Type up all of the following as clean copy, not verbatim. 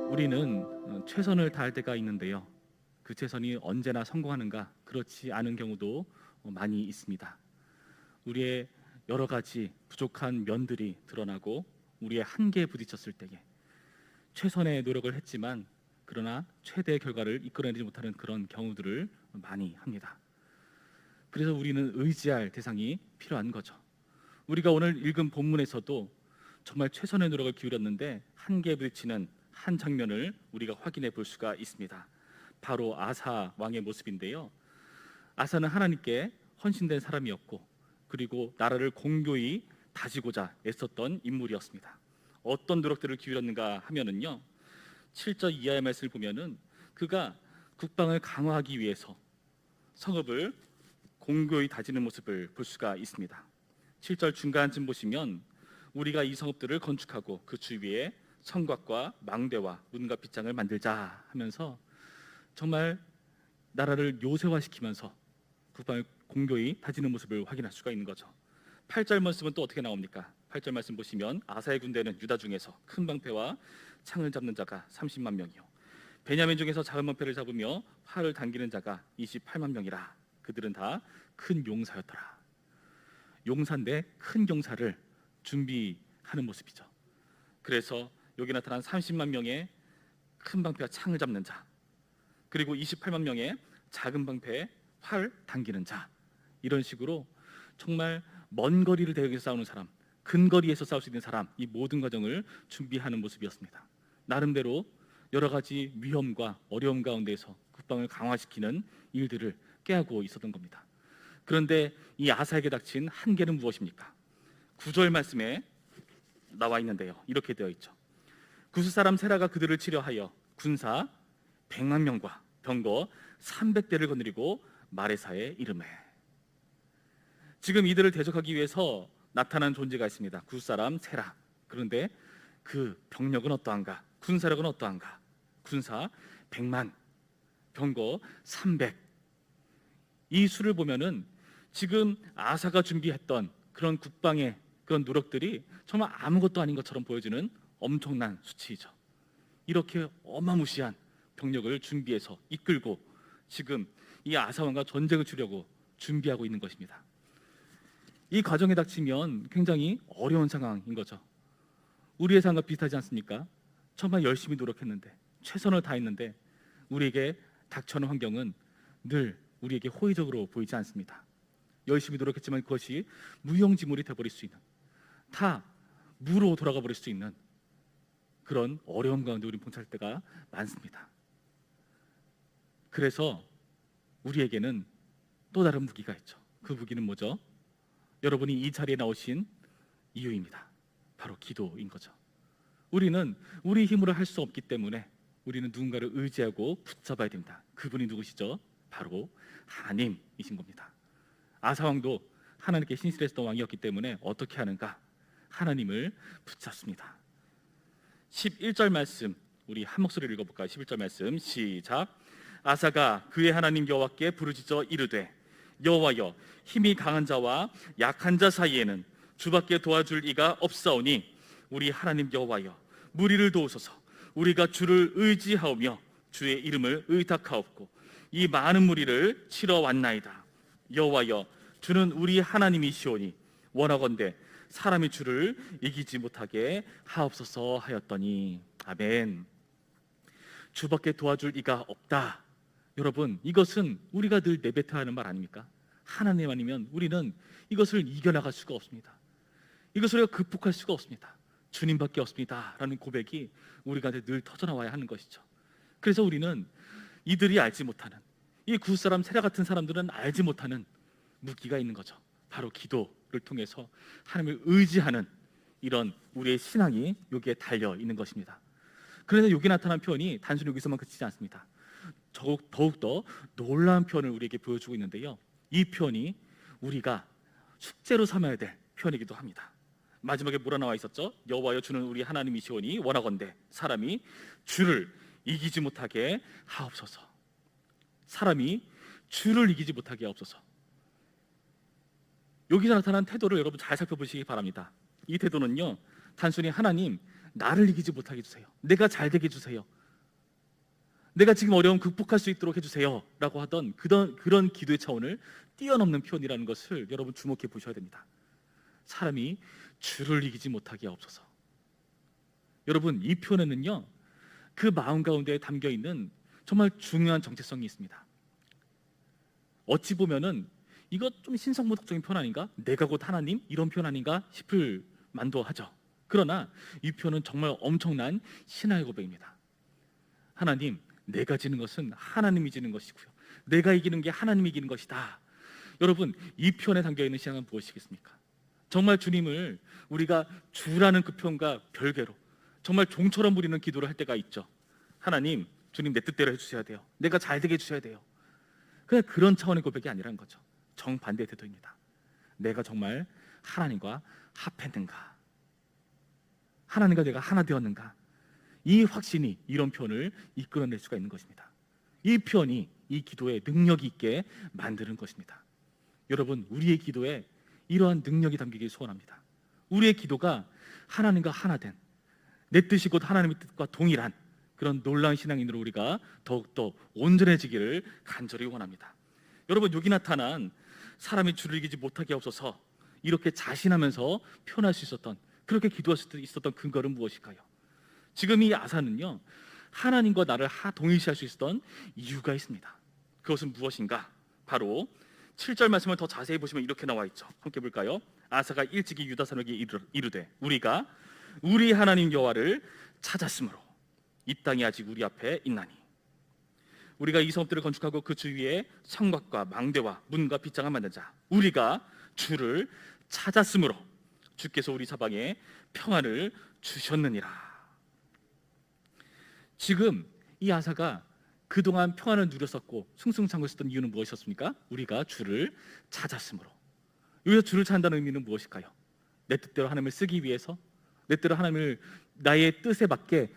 우리는 최선을 다할 때가 있는데요. 그 최선이 언제나 성공하는가? 그렇지 않은 경우도 많이 있습니다. 우리의 여러 가지 부족한 면들이 드러나고 우리의 한계에 부딪혔을 때에 최선의 노력을 했지만 그러나 최대의 결과를 이끌어내지 못하는 그런 경우들을 많이 합니다. 그래서 우리는 의지할 대상이 필요한 거죠. 우리가 오늘 읽은 본문에서도 정말 최선의 노력을 기울였는데 한계에 부딪히는 한 장면을 우리가 확인해 볼 수가 있습니다. 바로 아사 왕의 모습인데요. 아사는 하나님께 헌신된 사람이었고 그리고 나라를 공교히 다지고자 애썼던 인물이었습니다. 어떤 노력들을 기울였는가 하면은요, 7절 이하의 말씀을 보면은 그가 국방을 강화하기 위해서 성읍을 공교히 다지는 모습을 볼 수가 있습니다. 7절 중간쯤 보시면 우리가 이 성읍들을 건축하고 그 주위에 성곽과 망대와 문과 빗장을 만들자 하면서 정말 나라를 요새화시키면서 국방을 공교히 다지는 모습을 확인할 수가 있는 거죠. 8절 말씀은 또 어떻게 나옵니까? 8절 말씀 보시면 아사의 군대는 유다 중에서 큰 방패와 창을 잡는 자가 30만 명이요 베냐민 중에서 작은 방패를 잡으며 활을 당기는 자가 28만 명이라. 그들은 다 큰 용사였더라. 용사인데 큰 용사를 준비하는 모습이죠. 그래서 여기 나타난 30만 명의 큰 방패와 창을 잡는 자, 그리고 28만 명의 작은 방패에 활 당기는 자, 이런 식으로 정말 먼 거리를 대적해서 싸우는 사람, 근거리에서 싸울 수 있는 사람, 이 모든 과정을 준비하는 모습이었습니다. 나름대로 여러 가지 위험과 어려움 가운데서 국방을 강화시키는 일들을 꾀하고 있었던 겁니다. 그런데 이 아사에게 닥친 한계는 무엇입니까? 9절 말씀에 나와 있는데요, 이렇게 되어 있죠. 구스 사람 세라가 그들을 치려하여 군사 100만 명과 병거 300대를 거느리고 마레사에 이르매. 지금 이들을 대적하기 위해서 나타난 존재가 있습니다. 구스 사람 세라. 그런데 그 병력은 어떠한가? 군사력은 어떠한가? 군사 100만, 병거 300. 이 수를 보면은 지금 아사가 준비했던 그런 국방의 그런 노력들이 정말 아무것도 아닌 것처럼 보여지는 엄청난 수치이죠. 이렇게 어마무시한 병력을 준비해서 이끌고 지금 이 아사왕과 전쟁을 치려고 준비하고 있는 것입니다. 이 과정에 닥치면 굉장히 어려운 상황인 거죠. 우리의 상황과 비슷하지 않습니까? 정말 열심히 노력했는데 최선을 다했는데 우리에게 닥쳐오는 환경은 늘 우리에게 호의적으로 보이지 않습니다. 열심히 노력했지만 그것이 무용지물이 되어버릴 수 있는, 다 무로 돌아가 버릴 수 있는 그런 어려움 가운데 우리는 봉착할 때가 많습니다. 그래서 우리에게는 또 다른 무기가 있죠. 그 무기는 뭐죠? 여러분이 이 자리에 나오신 이유입니다. 바로 기도인 거죠. 우리는 우리 힘으로 할 수 없기 때문에 우리는 누군가를 의지하고 붙잡아야 됩니다. 그분이 누구시죠? 바로 하나님이신 겁니다. 아사왕도 하나님께 신실했던 왕이었기 때문에 어떻게 하는가? 하나님을 붙잡습니다. 11절 말씀 우리 한 목소리를 읽어볼까요? 11절 말씀 시작. 아사가 그의 하나님 여호와께 부르짖어 이르되 여호와여, 힘이 강한 자와 약한 자 사이에는 주밖에 도와줄 이가 없사오니 우리 하나님 여호와여, 무리를 도우소서. 우리가 주를 의지하오며 주의 이름을 의탁하옵고 이 많은 무리를 치러 왔나이다. 여호와여, 주는 우리 하나님이시오니 원하건대 사람이 주를 이기지 못하게 하옵소서 하였더니. 아멘. 주밖에 도와줄 이가 없다. 여러분, 이것은 우리가 늘 내뱉어야 하는 말 아닙니까? 하나님 아니면 우리는 이것을 이겨나갈 수가 없습니다. 이것을 우리가 극복할 수가 없습니다. 주님밖에 없습니다 라는 고백이 우리가 늘 터져나와야 하는 것이죠. 그래서 우리는 이들이 알지 못하는, 이 구스사람 세라 같은 사람들은 알지 못하는 무기가 있는 거죠. 바로 기도를 통해서 하나님을 의지하는 이런 우리의 신앙이 여기에 달려 있는 것입니다. 그런데 여기 나타난 표현이 단순히 여기서만 그치지 않습니다. 더욱더 놀라운 표현을 우리에게 보여주고 있는데요, 이 표현이 우리가 숙제로 삼아야 될 표현이기도 합니다. 마지막에 뭐라 나와 있었죠? 여호와여, 주는 우리 하나님이시오니 원하건대 사람이 주를 이기지 못하게 하옵소서. 사람이 주를 이기지 못하게 하옵소서. 여기서 나타난 태도를 여러분 잘 살펴보시기 바랍니다. 이 태도는요, 단순히 하나님 나를 이기지 못하게 해주세요, 내가 잘 되게 해주세요, 내가 지금 어려움 극복할 수 있도록 해주세요 라고 하던 그런 기도의 차원을 뛰어넘는 표현이라는 것을 여러분 주목해 보셔야 됩니다. 사람이 주를 이기지 못하게 하옵소서. 여러분, 이 표현에는요, 그 마음 가운데 담겨 있는 정말 중요한 정체성이 있습니다. 어찌 보면은 이거 좀 신성모독적인 표현 아닌가? 내가 곧 하나님? 이런 표현 아닌가 싶을 만도 하죠. 그러나 이 표현은 정말 엄청난 신앙의 고백입니다. 하나님, 내가 지는 것은 하나님이 지는 것이고요, 내가 이기는 게 하나님이 이기는 것이다. 여러분, 이 표현에 담겨 있는 신앙은 무엇이겠습니까? 정말 주님을 우리가 주라는 그 표현과 별개로 정말 종처럼 부리는 기도를 할 때가 있죠. 하나님, 주님 내 뜻대로 해주셔야 돼요. 내가 잘 되게 해주셔야 돼요. 그냥 그런 차원의 고백이 아니라는 거죠. 정반대의 태도입니다. 내가 정말 하나님과 합했는가? 하나님과 내가 하나 되었는가? 이 확신이 이런 표현을 이끌어낼 수가 있는 것입니다. 이 표현이 이 기도에 능력이 있게 만드는 것입니다. 여러분, 우리의 기도에 이러한 능력이 담기길 소원합니다. 우리의 기도가 하나님과 하나 된, 내 뜻이 곧 하나님의 뜻과 동일한 그런 놀라운 신앙인으로 우리가 더욱더 온전해지기를 간절히 원합니다. 여러분, 여기 나타난 사람이 주를 이기지 못하게 하옵소서, 이렇게 자신하면서 표현할 수 있었던, 그렇게 기도할 수 있었던 근거는 무엇일까요? 지금 이 아사는요, 하나님과 나를 동일시할 수 있었던 이유가 있습니다. 그것은 무엇인가? 바로 7절 말씀을 더 자세히 보시면 이렇게 나와 있죠. 함께 볼까요? 아사가 일찍이 유다 사람에게 이르되 우리가 우리 하나님 여호와를 찾았으므로 이 땅이 아직 우리 앞에 있나니, 우리가 이 성읍들을 건축하고 그 주위에 성곽과 망대와 문과 빗장을 만든 자, 우리가 주를 찾았으므로 주께서 우리 사방에 평안을 주셨느니라. 지금 이 아사가 그동안 평안을 누렸었고 승승장구했었던 이유는 무엇이었습니까? 우리가 주를 찾았으므로. 여기서 주를 찾는다는 의미는 무엇일까요? 내 뜻대로 하나님을 쓰기 위해서, 내 뜻대로 하나님을, 나의 뜻에 맞게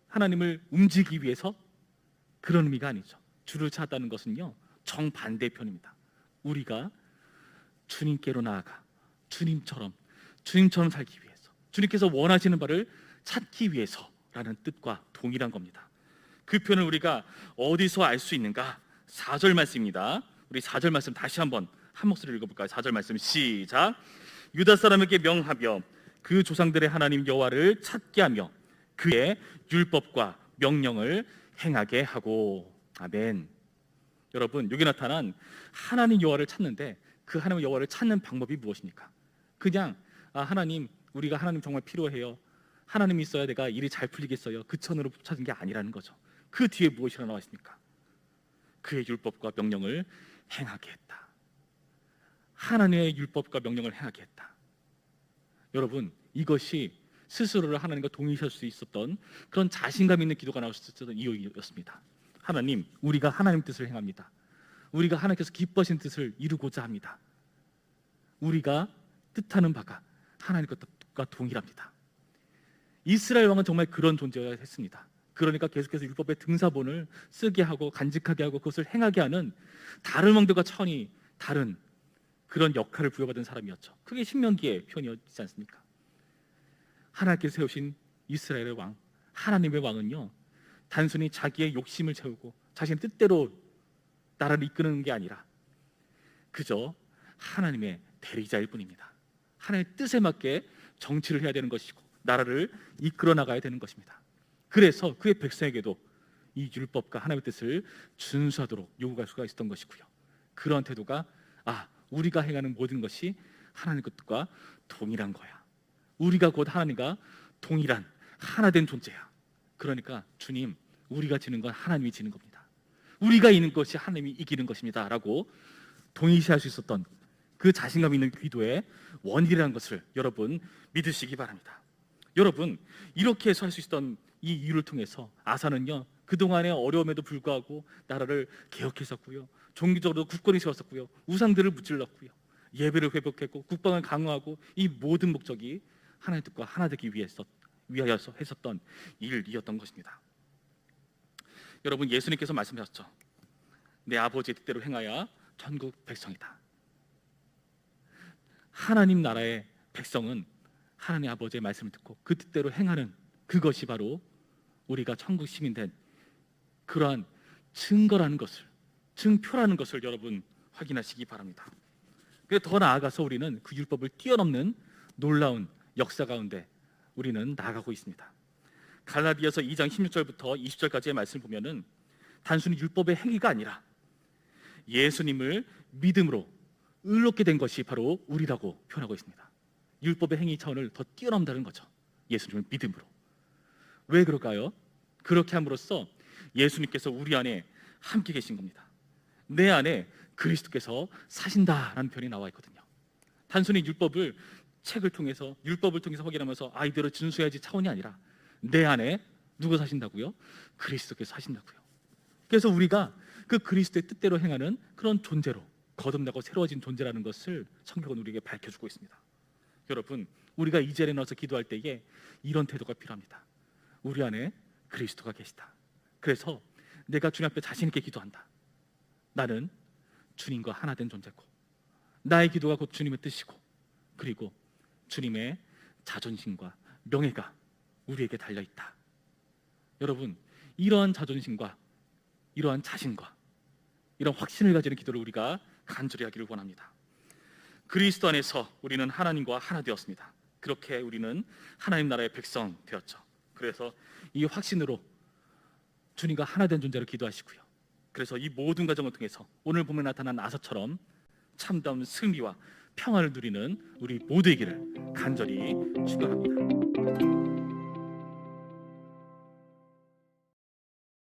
하나님을 움직이기 위해서, 그런 의미가 아니죠. 주를 찾았다는 것은요, 정반대의 편입니다. 우리가 주님께로 나아가 주님처럼 살기 위해서, 주님께서 원하시는 바를 찾기 위해서라는 뜻과 동일한 겁니다. 그 표현을 우리가 어디서 알 수 있는가? 4절 말씀입니다. 우리 4절 말씀 다시 한번 한 목소리로 읽어볼까요? 4절 말씀 시작. 유다 사람에게 명하며 그 조상들의 하나님 여호와를 찾게 하며 그의 율법과 명령을 행하게 하고. 아멘. 여러분, 여기 나타난 하나님 여호와를 찾는데 그 하나님 여호와를 찾는 방법이 무엇입니까? 그냥 하나님, 우리가 하나님 정말 필요해요, 하나님이 있어야 내가 일이 잘 풀리겠어요, 그 천으로 찾은 게 아니라는 거죠. 그 뒤에 무엇이라 나와 있습니까? 그의 율법과 명령을 행하게 했다. 하나님의 율법과 명령을 행하게 했다. 여러분, 이것이 스스로를 하나님과 동일시할 수 있었던 그런 자신감 있는 기도가 나올 수 있었던 이유였습니다. 하나님, 우리가 하나님 뜻을 행합니다. 우리가 하나님께서 기뻐하신 뜻을 이루고자 합니다. 우리가 뜻하는 바가 하나님과 뜻과 동일합니다. 이스라엘 왕은 정말 그런 존재였습니다. 그러니까 계속해서 율법의 등사본을 쓰게 하고 간직하게 하고 그것을 행하게 하는 다른 왕들과 차원이 다른 그런 역할을 부여받은 사람이었죠. 그게 신명기의 표현이었지 않습니까? 하나님께서 세우신 이스라엘의 왕, 하나님의 왕은요, 단순히 자기의 욕심을 채우고 자신의 뜻대로 나라를 이끄는 게 아니라 그저 하나님의 대리자일 뿐입니다. 하나님의 뜻에 맞게 정치를 해야 되는 것이고 나라를 이끌어 나가야 되는 것입니다. 그래서 그의 백성에게도 이 율법과 하나님의 뜻을 준수하도록 요구할 수가 있었던 것이고요, 그러한 태도가 우리가 행하는 모든 것이 하나님의 뜻과 동일한 거야, 우리가 곧 하나님과 동일한 하나된 존재야. 그러니까 주님, 우리가 지는 건 하나님이 지는 겁니다. 우리가 이기는 것이 하나님이 이기는 것입니다 라고 동일시할 수 있었던 그 자신감 있는 기도의 원인이라는 것을 여러분 믿으시기 바랍니다. 여러분, 이렇게 해서 할 수 있었던 이 이유를 통해서 아사는요, 그동안의 어려움에도 불구하고 나라를 개혁했었고요, 종교적으로 굳건히 세웠었고요, 우상들을 무찔렀고요, 예배를 회복했고 국방을 강화하고, 이 모든 목적이 하나님의 뜻과 하나 되기 위하여서 했었던 일이었던 것입니다. 여러분, 예수님께서 말씀하셨죠. 내 아버지의 뜻대로 행하여 천국 백성이다. 하나님 나라의 백성은 하나님 아버지의 말씀을 듣고 그 뜻대로 행하는 그것이 바로 우리가 천국 시민 된 그러한 증거라는 것을, 증표라는 것을 여러분 확인하시기 바랍니다. 더 나아가서 우리는 그 율법을 뛰어넘는 놀라운 역사 가운데 우리는 나아가고 있습니다. 갈라디아서 2장 16절부터 20절까지의 말씀을 보면은 단순히 율법의 행위가 아니라 예수님을 믿음으로 의롭게 된 것이 바로 우리라고 표현하고 있습니다. 율법의 행위 차원을 더 뛰어넘는다는 거죠. 예수님을 믿음으로. 왜 그럴까요? 그렇게 함으로써 예수님께서 우리 안에 함께 계신 겁니다. 내 안에 그리스도께서 사신다라는 표현이 나와 있거든요. 단순히 율법을 통해서 확인하면서 이대로 준수해야지 차원이 아니라 내 안에 누가 사신다고요? 그리스도께서 사신다고요. 그래서 우리가 그 그리스도의 뜻대로 행하는 그런 존재로 거듭나고 새로워진 존재라는 것을 성경은 우리에게 밝혀주고 있습니다. 여러분, 우리가 이 자리에 나와서 기도할 때에 이런 태도가 필요합니다. 우리 안에 그리스도가 계시다. 그래서 내가 주님 앞에 자신 있게 기도한다. 나는 주님과 하나 된 존재고, 나의 기도가 곧 주님의 뜻이고, 그리고 주님의 자존심과 명예가 우리에게 달려있다. 여러분, 이러한 자존심과 이러한 자신과 이런 확신을 가지는 기도를 우리가 간절히 하기를 원합니다. 그리스도 안에서 우리는 하나님과 하나 되었습니다. 그렇게 우리는 하나님 나라의 백성 되었죠. 그래서 이 확신으로 주님과 하나 된 존재로 기도하시고요. 그래서 이 모든 과정을 통해서 오늘 보면 나타난 아사처럼 참다운 승리와 평안을 누리는 우리 모두이기를 간절히 축원합니다.